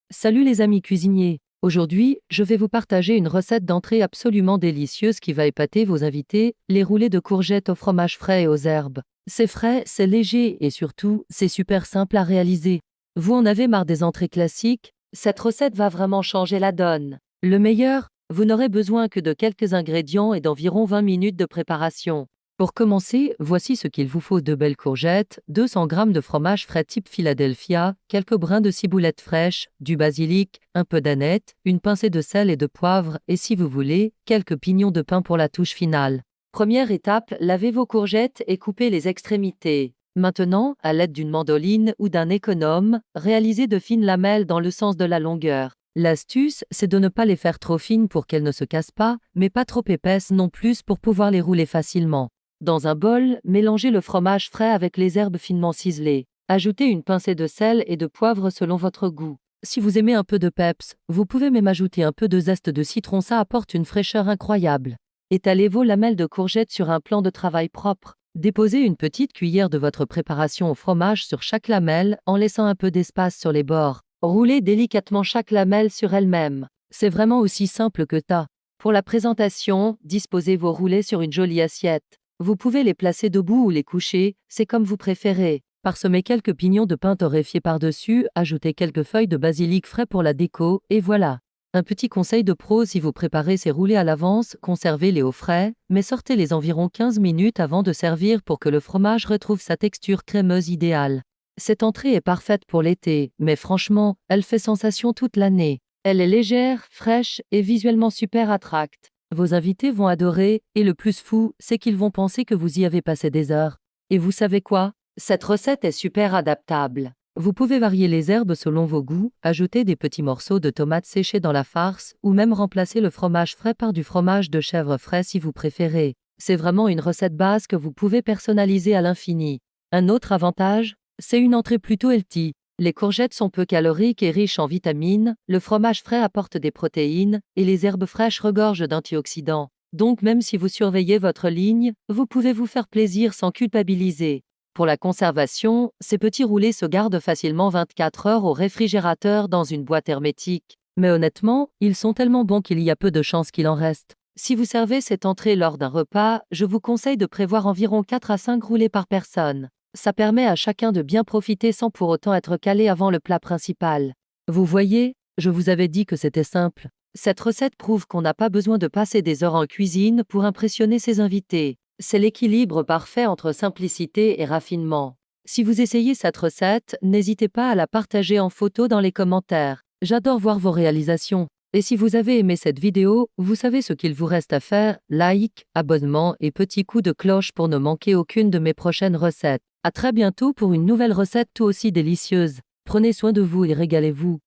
Salut les amis cuisiniers. Aujourd'hui, je vais vous partager une recette d'entrée absolument délicieuse qui va épater vos invités, les roulés de courgettes au fromage frais et aux herbes. C'est frais, c'est léger et surtout, c'est super simple à réaliser. Vous en avez marre des entrées classiques? Cette recette va vraiment changer la donne. Le meilleur, vous n'aurez besoin que de quelques ingrédients et d'environ 20 minutes de préparation. Pour commencer, voici ce qu'il vous faut: 2 belles courgettes, 200 g de fromage frais type Philadelphia, quelques brins de ciboulette fraîche, du basilic, un peu d'aneth, une pincée de sel et de poivre et si vous voulez, quelques pignons de pin pour la touche finale. Première étape, lavez vos courgettes et coupez les extrémités. Maintenant, à l'aide d'une mandoline ou d'un économe, réalisez de fines lamelles dans le sens de la longueur. L'astuce, c'est de ne pas les faire trop fines pour qu'elles ne se cassent pas, mais pas trop épaisses non plus pour pouvoir les rouler facilement. Dans un bol, mélangez le fromage frais avec les herbes finement ciselées. Ajoutez une pincée de sel et de poivre selon votre goût. Si vous aimez un peu de peps, vous pouvez même ajouter un peu de zeste de citron, ça apporte une fraîcheur incroyable. Étalez vos lamelles de courgettes sur un plan de travail propre. Déposez une petite cuillère de votre préparation au fromage sur chaque lamelle en laissant un peu d'espace sur les bords. Roulez délicatement chaque lamelle sur elle-même. C'est vraiment aussi simple que ça. Pour la présentation, disposez vos roulés sur une jolie assiette. Vous pouvez les placer debout ou les coucher, c'est comme vous préférez. Parsemez quelques pignons de pin torréfiés par-dessus, ajoutez quelques feuilles de basilic frais pour la déco, et voilà. Un petit conseil de pro: si vous préparez ces roulés à l'avance, conservez-les au frais, mais sortez-les environ 15 minutes avant de servir pour que le fromage retrouve sa texture crémeuse idéale. Cette entrée est parfaite pour l'été, mais franchement, elle fait sensation toute l'année. Elle est légère, fraîche et visuellement super attracte. Vos invités vont adorer, et le plus fou, c'est qu'ils vont penser que vous y avez passé des heures. Et vous savez quoi? Cette recette est super adaptable. Vous pouvez varier les herbes selon vos goûts, ajouter des petits morceaux de tomates séchées dans la farce, ou même remplacer le fromage frais par du fromage de chèvre frais si vous préférez. C'est vraiment une recette base que vous pouvez personnaliser à l'infini. Un autre avantage, c'est une entrée plutôt healthy. Les courgettes sont peu caloriques et riches en vitamines, le fromage frais apporte des protéines, et les herbes fraîches regorgent d'antioxydants. Donc même si vous surveillez votre ligne, vous pouvez vous faire plaisir sans culpabiliser. Pour la conservation, ces petits roulés se gardent facilement 24 heures au réfrigérateur dans une boîte hermétique. Mais honnêtement, ils sont tellement bons qu'il y a peu de chances qu'il en reste. Si vous servez cette entrée lors d'un repas, je vous conseille de prévoir environ 4 à 5 roulés par personne. Ça permet à chacun de bien profiter sans pour autant être calé avant le plat principal. Vous voyez, je vous avais dit que c'était simple. Cette recette prouve qu'on n'a pas besoin de passer des heures en cuisine pour impressionner ses invités. C'est l'équilibre parfait entre simplicité et raffinement. Si vous essayez cette recette, n'hésitez pas à la partager en photo dans les commentaires. J'adore voir vos réalisations. Et si vous avez aimé cette vidéo, vous savez ce qu'il vous reste à faire: like, abonnement et petit coup de cloche pour ne manquer aucune de mes prochaines recettes. À très bientôt pour une nouvelle recette tout aussi délicieuse. Prenez soin de vous et régalez-vous.